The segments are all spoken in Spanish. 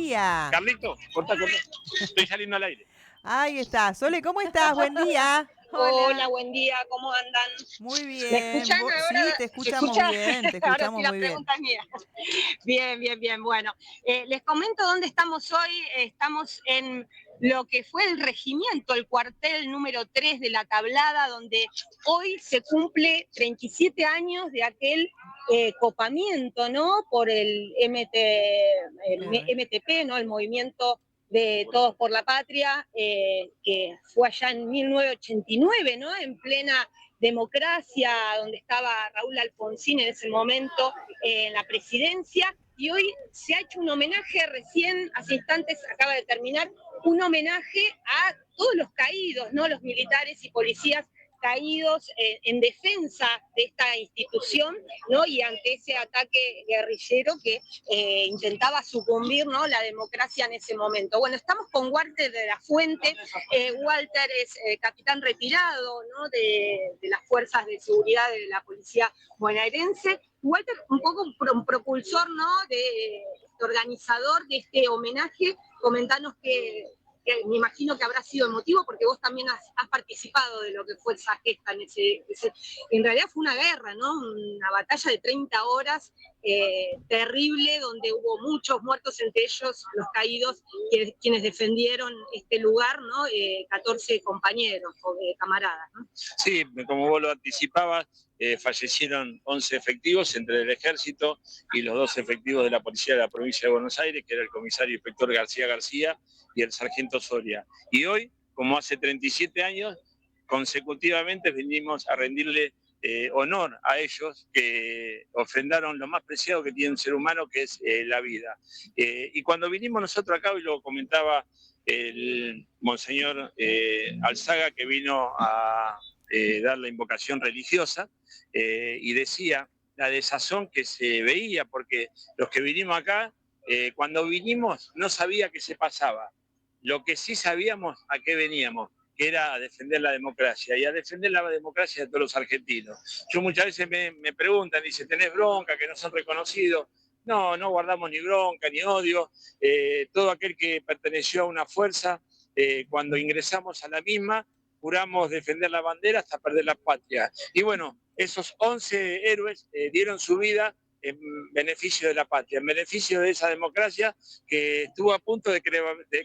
día. Carlito, corta. Estoy saliendo al aire. Ahí está. Sole, ¿cómo estás? Buen día. Hola, buen día, ¿cómo andan? Muy ¿Me bien. escuchan ahora? Sí, te ¿Se escuchamos escucha? bien, te Ahora escuchamos sí la muy bien. pregunta es mía. Bien. Bueno, les comento dónde estamos hoy. Estamos en lo que fue el regimiento, el cuartel número 3 de La Tablada, donde hoy se cumple 37 años de aquel copamiento, ¿no? Por el MTP, ¿no? El movimiento de Todos por la Patria, que fue allá en 1989, ¿no? En plena democracia, donde estaba Raúl Alfonsín en ese momento en la presidencia, y hoy se ha hecho un homenaje recién, hace instantes acaba de terminar, un homenaje a todos los caídos, ¿no? Los militares y policías caídos en defensa de esta institución, ¿no? Y ante ese ataque guerrillero que intentaba sucumbir, ¿no? La democracia en ese momento. Bueno, estamos con Walter de la Fuente. Walter es capitán retirado, ¿no? de las fuerzas de seguridad de la policía bonaerense. Walter, un poco un propulsor, ¿no? Organizador de este homenaje. Comentanos que me imagino que habrá sido emotivo porque vos también has participado de lo que fue esa gesta. En realidad fue una guerra, ¿no? Una batalla de 30 horas terrible, donde hubo muchos muertos, entre ellos los caídos, quienes defendieron este lugar, ¿no? 14 compañeros o camaradas, ¿no? Sí, como vos lo anticipabas, fallecieron 11 efectivos entre el ejército y los 2 efectivos de la policía de la provincia de Buenos Aires, que era el comisario inspector García y el sargento Soria. Y hoy, como hace 37 años, consecutivamente venimos a rendirle honor a ellos que ofrendaron lo más preciado que tiene un ser humano, que es la vida. Y cuando vinimos nosotros acá, hoy lo comentaba el monseñor Alzaga, que vino a dar la invocación religiosa, y decía la desazón que se veía, porque los que vinimos acá, cuando vinimos no sabía qué se pasaba. Lo que sí sabíamos a qué veníamos, que era a defender la democracia, y a defender la democracia de todos los argentinos. Yo muchas veces me preguntan, dice, ¿tenés bronca, que no son reconocidos? No, no guardamos ni bronca, ni odio. Todo aquel que perteneció a una fuerza, cuando ingresamos a la misma, juramos defender la bandera hasta perder la patria. Y bueno, esos 11 héroes dieron su vida en beneficio de la patria, en beneficio de esa democracia que estuvo a punto de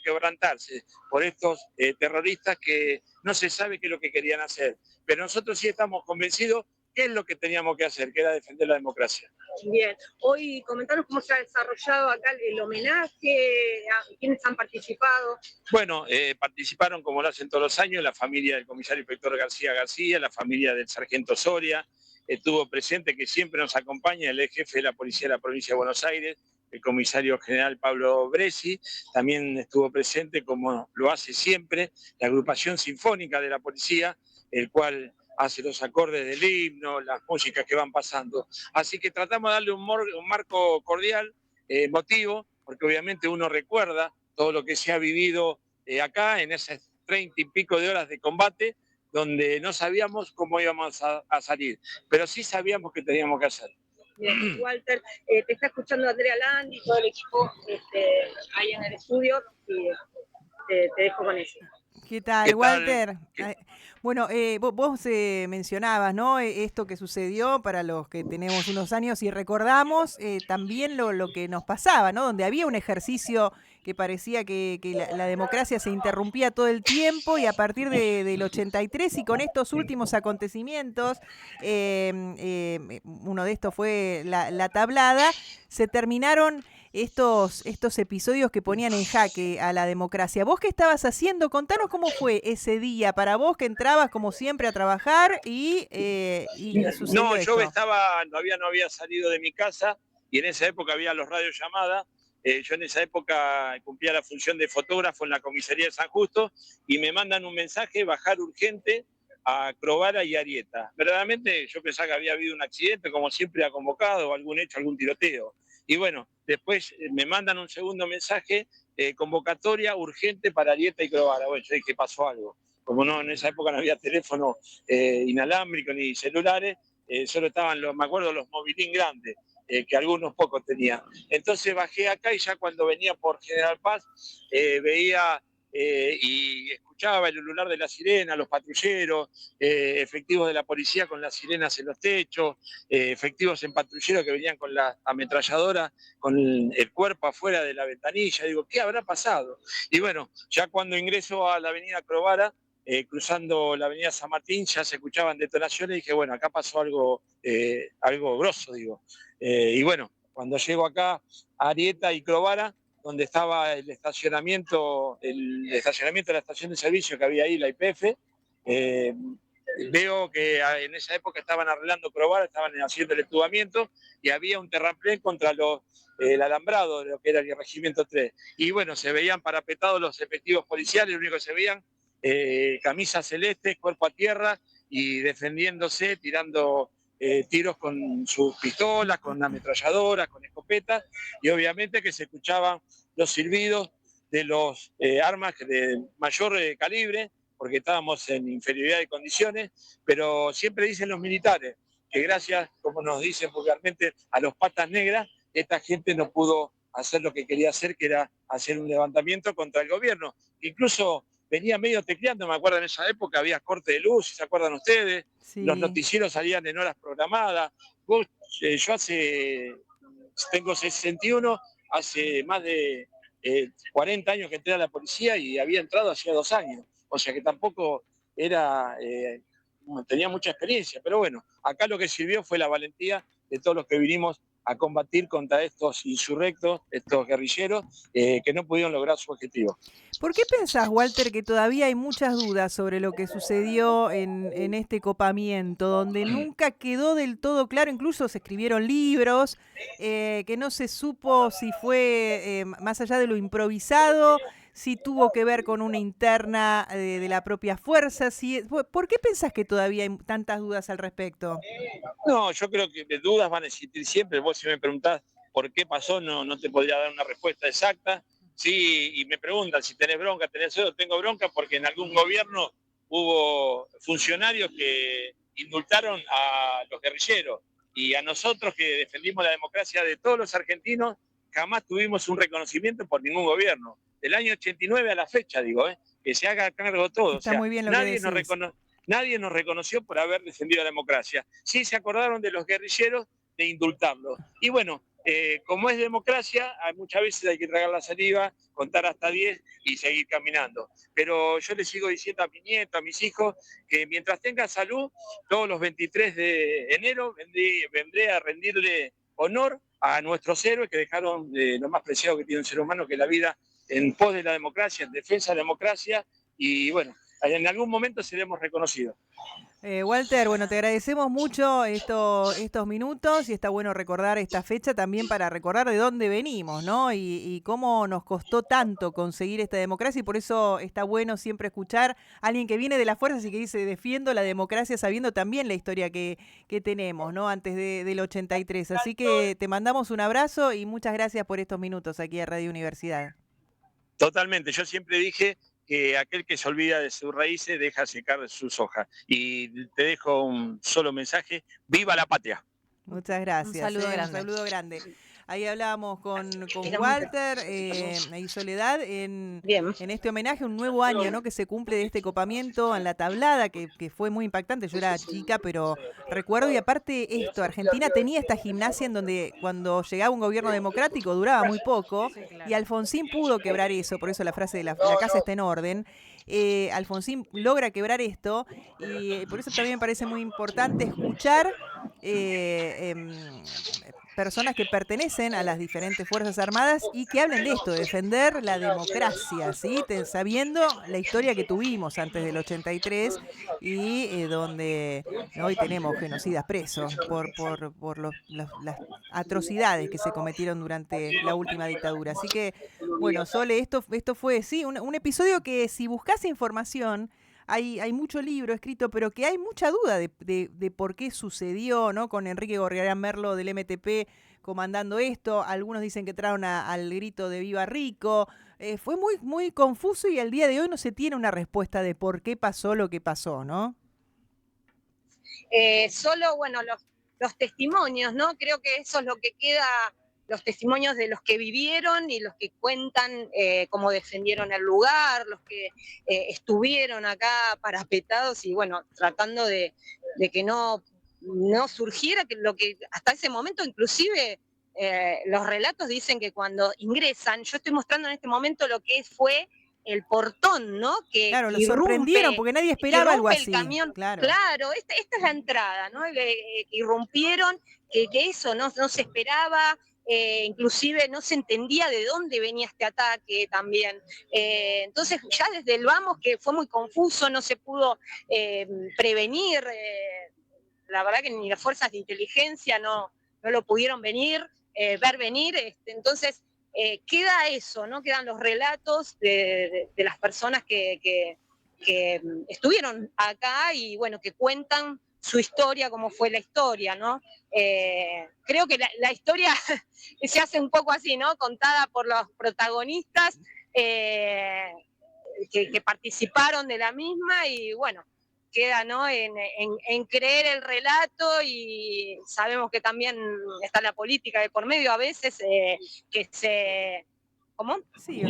quebrantarse por estos terroristas que no se sabe qué es lo que querían hacer. Pero nosotros sí estamos convencidos qué es lo que teníamos que hacer, que era defender la democracia. Bien, hoy comentanos cómo se ha desarrollado acá el homenaje, a quiénes han participado. Bueno, participaron, como lo hacen todos los años, la familia del comisario inspector García, la familia del sargento Soria, estuvo presente, que siempre nos acompaña, el jefe de la policía de la provincia de Buenos Aires, el comisario general Pablo Bresi. También estuvo presente, como lo hace siempre, la agrupación sinfónica de la policía, el cual hace los acordes del himno, las músicas que van pasando. Así que tratamos de darle un marco cordial, emotivo, porque obviamente uno recuerda todo lo que se ha vivido acá en esas 30 y pico de horas de combate, donde no sabíamos cómo íbamos a salir, pero sí sabíamos que teníamos que hacer. Bien, Walter, te está escuchando Andrea Landi, todo el equipo ahí en el estudio, y te dejo con eso. ¿Qué tal, ¿Qué Walter? tal? Bueno, vos mencionabas, ¿no? Esto que sucedió para los que tenemos unos años y recordamos también lo que nos pasaba, ¿no? Donde había un ejercicio que parecía que la democracia se interrumpía todo el tiempo y a partir del 83 y con estos últimos acontecimientos, uno de estos fue la tablada, se terminaron estos episodios que ponían en jaque a la democracia. ¿Vos qué estabas haciendo? Contanos cómo fue ese día para vos, que entrabas como siempre a trabajar y sucedió No, yo esto. no había salido de mi casa, y en esa época había los radiollamadas. Yo en esa época cumplía la función de fotógrafo en la comisaría de San Justo, y me mandan un mensaje: bajar urgente a Crovara y Arieta. Verdaderamente yo pensaba que había habido un accidente, como siempre ha convocado, algún hecho, algún tiroteo. Y bueno, después me mandan un segundo mensaje: convocatoria urgente para Arieta y Crovara. Bueno, yo dije, pasó algo. Como no, en esa época no había teléfono inalámbrico ni celulares, solo estaban, me acuerdo, los mobilín grandes. que algunos pocos tenían. Entonces bajé acá y ya cuando venía por General Paz veía y escuchaba el ulular de la sirena, los patrulleros, efectivos de la policía con las sirenas en los techos, efectivos en patrulleros que venían con la ametralladora, con el cuerpo afuera de la ventanilla. Digo, ¿qué habrá pasado? Y bueno, ya cuando ingreso a la avenida Crovara, cruzando la avenida San Martín, ya se escuchaban detonaciones y dije, bueno, acá pasó algo grosso, digo. Y bueno, cuando llego acá a Arieta y Crovara, donde estaba el estacionamiento de la estación de servicio que había ahí, la YPF, veo que en esa época estaban arreglando Crovara, estaban haciendo el entubamiento y había un terraplén contra el alambrado de lo que era el regimiento 3. Y bueno, se veían parapetados los efectivos policiales, lo único que se veían, camisas celestes, cuerpo a tierra y defendiéndose, tirando tiros con sus pistolas, con ametralladoras, con escopetas, y obviamente que se escuchaban los silbidos de los armas de mayor calibre, porque estábamos en inferioridad de condiciones, pero siempre dicen los militares que gracias, como nos dicen vulgarmente, a los patas negras, esta gente no pudo hacer lo que quería hacer, que era hacer un levantamiento contra el gobierno. Incluso venía medio tecleando, me acuerdo en esa época, había corte de luz, si se acuerdan ustedes, Sí. Los noticieros salían en horas programadas. Yo tengo 61, hace más de 40 años que entré a la policía y había entrado hacía 2 años. O sea que tampoco tenía mucha experiencia. Pero bueno, acá lo que sirvió fue la valentía de todos los que vinimos a combatir contra estos insurrectos, estos guerrilleros, que no pudieron lograr su objetivo. ¿Por qué pensás, Walter, que todavía hay muchas dudas sobre lo que sucedió en este copamiento, donde nunca quedó del todo claro? Incluso se escribieron libros, que no se supo si fue más allá de lo improvisado, si tuvo que ver con una interna de la propia fuerza. ¿Por qué pensás que todavía hay tantas dudas al respecto? No, yo creo que dudas van a existir siempre. Vos si me preguntás por qué pasó, no te podría dar una respuesta exacta. Sí, y me preguntan si tenés bronca, tenés eso. Tengo bronca porque en algún gobierno hubo funcionarios que indultaron a los guerrilleros y a nosotros que defendimos la democracia de todos los argentinos jamás tuvimos un reconocimiento por ningún gobierno. Del año 89 a la fecha, digo, que se haga cargo todo. Está muy bien lo que decís. Nadie nos reconoció por haber defendido la democracia. Sí se acordaron de los guerrilleros de indultarlos. Y bueno, como es democracia, muchas veces hay que tragar la saliva, contar hasta 10 y seguir caminando. Pero yo les sigo diciendo a mi nieto, a mis hijos, que mientras tengan salud, todos los 23 de enero vendré a rendirle honor a nuestros héroes que dejaron lo más preciado que tiene un ser humano, que es la vida en pos de la democracia, en defensa de la democracia. Y bueno, en algún momento seremos reconocidos. Walter, bueno, te agradecemos mucho estos minutos y está bueno recordar esta fecha también para recordar de dónde venimos, ¿no? Y cómo nos costó tanto conseguir esta democracia y por eso está bueno siempre escuchar a alguien que viene de las fuerzas y que dice defiendo la democracia sabiendo también la historia que tenemos, ¿no? Antes del 83. Así que te mandamos un abrazo y muchas gracias por estos minutos aquí a Radio Universidad. Totalmente, yo siempre dije que aquel que se olvida de sus raíces deja secar sus hojas. Y te dejo un solo mensaje: ¡viva la patria! Muchas gracias. Un saludo grande. Un saludo grande. Ahí hablábamos con Walter y Soledad en este homenaje, un nuevo año, ¿no?, que se cumple de este copamiento en La Tablada, que fue muy impactante. Yo era chica, pero recuerdo, y aparte esto, Argentina tenía esta gimnasia en donde cuando llegaba un gobierno democrático duraba muy poco, sí, claro. Y Alfonsín pudo quebrar eso, por eso la frase de la casa está en orden. Alfonsín logra quebrar esto y por eso también me parece muy importante escuchar personas que pertenecen a las diferentes Fuerzas Armadas y que hablen de esto, de defender la democracia, ¿sí? Sabiendo la historia que tuvimos antes del 83 y donde hoy tenemos genocidas presos por las atrocidades que se cometieron durante la última dictadura. Así que, bueno, Sole, esto fue, sí, un episodio que si buscas información, hay mucho libro escrito, pero que hay mucha duda de por qué sucedió, ¿no? Con Enrique Gorriarán Merlo del MTP comandando esto. Algunos dicen que trajeron al grito de Viva Rico. Fue muy, muy confuso y al día de hoy no se tiene una respuesta de por qué pasó lo que pasó, ¿no? Solo, bueno, los los testimonios, ¿no? Creo que eso es lo que queda, los testimonios de los que vivieron y los que cuentan cómo defendieron el lugar, los que estuvieron acá parapetados y bueno, tratando de que no surgiera que lo que hasta ese momento inclusive los relatos dicen que cuando ingresan, yo estoy mostrando en este momento lo que fue el portón, ¿no? Claro, lo sorprendieron porque nadie esperaba algo así. El camión. Claro, Esta es la entrada, ¿no? Irrumpieron, que eso no se esperaba, inclusive no se entendía de dónde venía este ataque también. Entonces ya desde el vamos que fue muy confuso, no se pudo prevenir, la verdad que ni las fuerzas de inteligencia no lo pudieron ver venir, entonces queda eso, ¿no? Quedan los relatos de las personas que estuvieron acá y bueno, que cuentan su historia, cómo fue la historia, ¿no? Creo que la historia se hace un poco así, ¿no? Contada por los protagonistas que participaron de la misma y bueno, queda, ¿no? en creer el relato y sabemos que también está la política de por medio a veces que se... ¿Cómo? sí.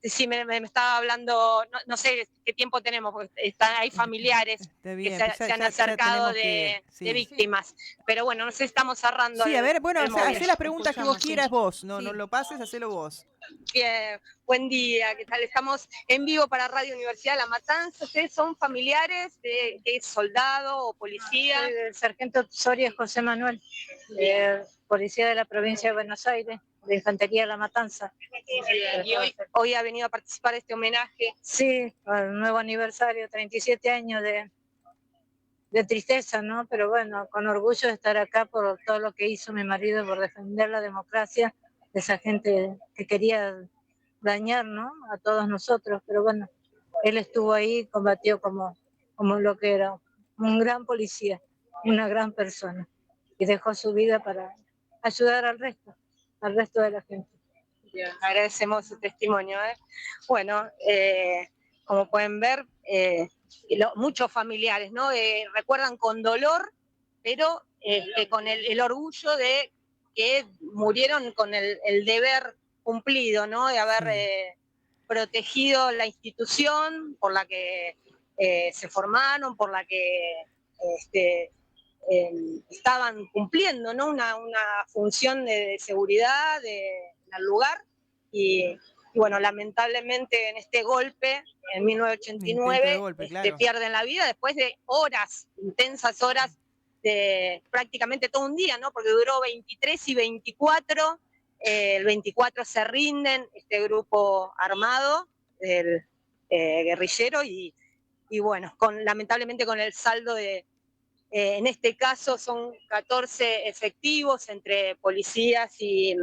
Sí, me estaba hablando, no sé qué tiempo tenemos, porque hay familiares Bien, que se han acercado de víctimas, pero bueno, no sé, estamos cerrando. Sí, a ver, bueno, hacé hacé las preguntas que vos quieras vos, no lo pases, hacelo vos. Bien, buen día, ¿qué tal? Estamos en vivo para Radio Universidad de La Matanza. ¿Ustedes son familiares de soldado o policía? Soy del sargento Soria José Manuel, policía de la provincia de Buenos Aires, de Infantería de La Matanza. Y hoy ha venido a participar de este homenaje. Sí, al nuevo aniversario, 37 años de tristeza, ¿no? Pero bueno, con orgullo de estar acá por todo lo que hizo mi marido por defender la democracia de esa gente que quería dañar, ¿no? A todos nosotros, pero bueno, él estuvo ahí, combatió como lo que era, un gran policía, una gran persona, y dejó su vida para ayudar al resto de la gente. Bien, agradecemos su testimonio. Bueno, como pueden ver, muchos familiares, ¿no? Recuerdan con dolor, pero con el orgullo de que murieron con el deber cumplido, ¿no? De haber protegido la institución por la que se formaron, por la que estaban cumpliendo, ¿no? Una función de seguridad al lugar y bueno, lamentablemente en este golpe, en 1989, golpe, claro. pierden la vida después de horas, intensas horas, de prácticamente todo un día, ¿no? Porque duró 23 y 24, el 24 se rinden este grupo armado, el guerrillero, y bueno, lamentablemente con el saldo de, en este caso son 14 efectivos entre policías y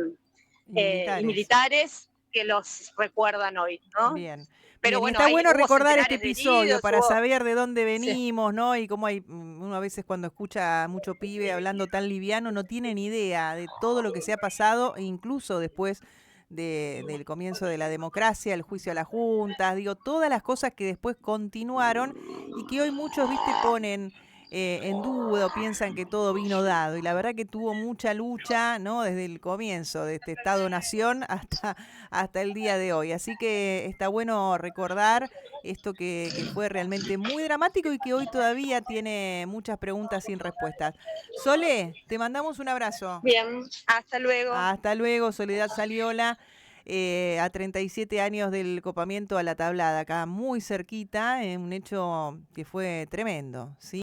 militares que los recuerdan hoy, ¿no? Bien. Pero bien, bueno, está bueno recordar este centenares de episodio heridos, para saber de dónde venimos, ¿no? Y cómo hay, uno a veces cuando escucha a mucho pibe hablando tan liviano no tiene ni idea de todo lo que se ha pasado, e incluso después del comienzo de la democracia, el juicio a las juntas, digo, todas las cosas que después continuaron y que hoy muchos, viste, ponen en duda o piensan que todo vino dado. Y la verdad que tuvo mucha lucha, ¿no? Desde el comienzo de este Estado-Nación hasta el día de hoy. Así que está bueno recordar esto que fue realmente muy dramático y que hoy todavía tiene muchas preguntas sin respuestas. Sole, te mandamos un abrazo. Bien, hasta luego. Hasta luego, Soledad Saliola. A 37 años del copamiento a La Tablada, acá muy cerquita, un hecho que fue tremendo, ¿sí?